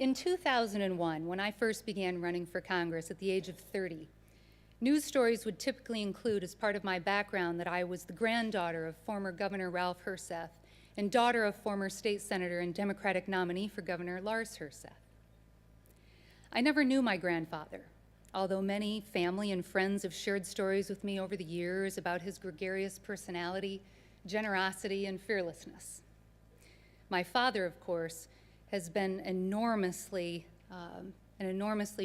In 2001, when I first began running for Congress at the age of 30, news stories would typically include as part of my background that I was the granddaughter of former Governor Ralph Herseth and daughter of former state senator and Democratic nominee for governor Lars Herseth. I never knew my grandfather, although many family and friends have shared stories with me over the years about his gregarious personality, generosity, and fearlessness. My father, of course, has been an enormously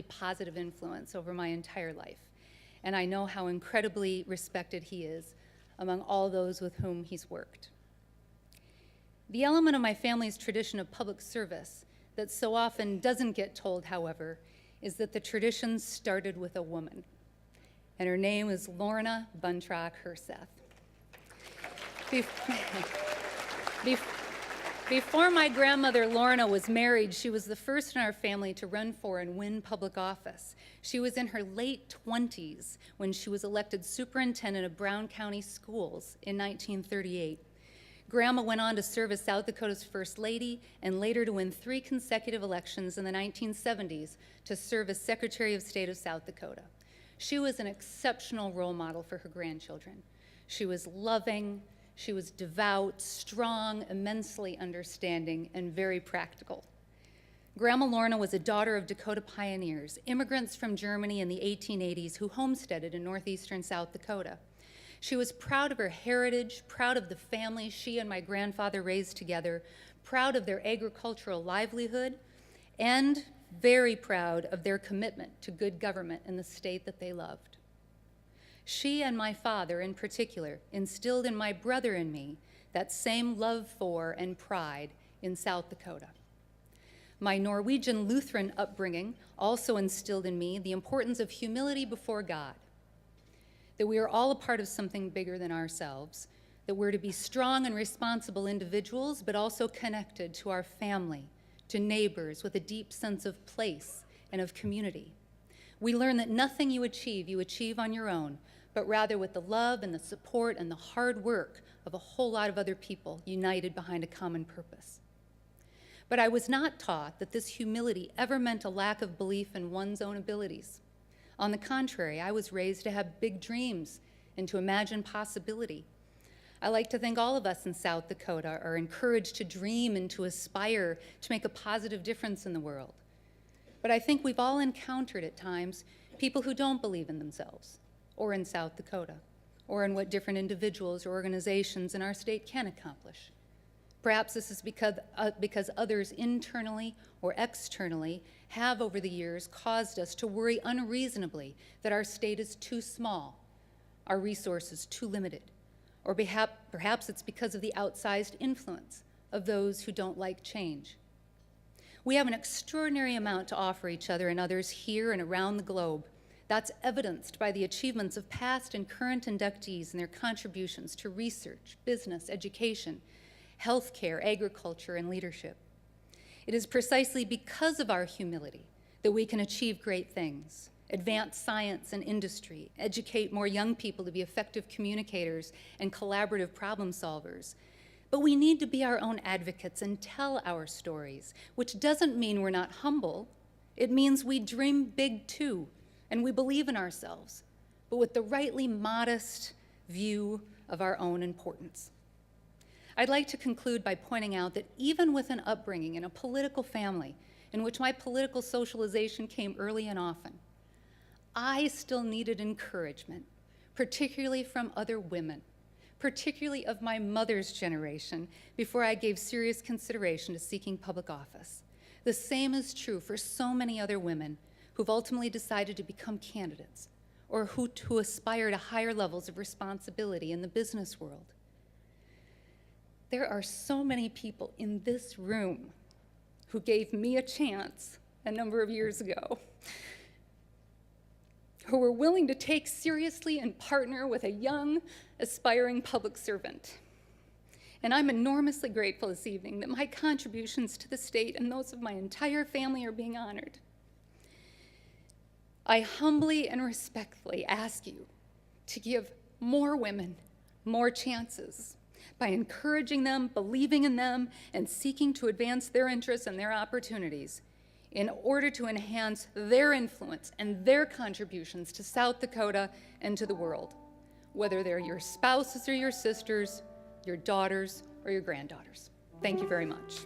positive influence over my entire life, and I know how incredibly respected he is among all those with whom he's worked. The element of my family's tradition of public service that so often doesn't get told, however, is that the tradition started with a woman, and her name is Lorna Buntrock Herseth. Before my grandmother Lorna was married, she was the first in our family to run for and win public office. She was in her late 20s when she was elected superintendent of Brown County Schools in 1938. Grandma went on to serve as South Dakota's first lady and later to win 3 consecutive elections in the 1970s to serve as Secretary of State of South Dakota. She was an exceptional role model for her grandchildren. She was loving, she was devout, strong, immensely understanding, and very practical. Grandma Lorna was a daughter of Dakota pioneers, immigrants from Germany in the 1880s who homesteaded in northeastern South Dakota. She was proud of her heritage, proud of the family she and my grandfather raised together, proud of their agricultural livelihood, and very proud of their commitment to good government in the state that they loved. She and my father, in particular, instilled in my brother and me that same love for and pride in South Dakota. My Norwegian Lutheran upbringing also instilled in me the importance of humility before God, that we are all a part of something bigger than ourselves, that we're to be strong and responsible individuals, but also connected to our family, to neighbors with a deep sense of place and of community. We learn that nothing you achieve on your own, but rather with the love and the support and the hard work of a whole lot of other people united behind a common purpose. But I was not taught that this humility ever meant a lack of belief in one's own abilities. On the contrary, I was raised to have big dreams and to imagine possibility. I like to think all of us in South Dakota are encouraged to dream and to aspire to make a positive difference in the world. But I think we've all encountered at times people who don't believe in themselves, or in South Dakota, or in what different individuals or organizations in our state can accomplish. Perhaps this is because others internally or externally have over the years caused us to worry unreasonably that our state is too small, our resources too limited, or perhaps it's because of the outsized influence of those who don't like change. We have an extraordinary amount to offer each other and others here and around the globe. That's evidenced by the achievements of past and current inductees and their contributions to research, business, education, healthcare, agriculture, and leadership. It is precisely because of our humility that we can achieve great things, advance science and industry, educate more young people to be effective communicators and collaborative problem solvers. But we need to be our own advocates and tell our stories, which doesn't mean we're not humble. It means we dream big too, and we believe in ourselves, but with the rightly modest view of our own importance. I'd like to conclude by pointing out that even with an upbringing in a political family in which my political socialization came early and often, I still needed encouragement, particularly from other women, particularly of my mother's generation, before I gave serious consideration to seeking public office. The same is true for so many other women who've ultimately decided to become candidates or who aspire to higher levels of responsibility in the business world. There are so many people in this room who gave me a chance a number of years ago, who were willing to take seriously and partner with a young, aspiring public servant. And I'm enormously grateful this evening that my contributions to the state and those of my entire family are being honored. I humbly and respectfully ask you to give more women more chances by encouraging them, believing in them, and seeking to advance their interests and their opportunities in order to enhance their influence and their contributions to South Dakota and to the world, whether they're your spouses or your sisters, your daughters or your granddaughters. Thank you very much.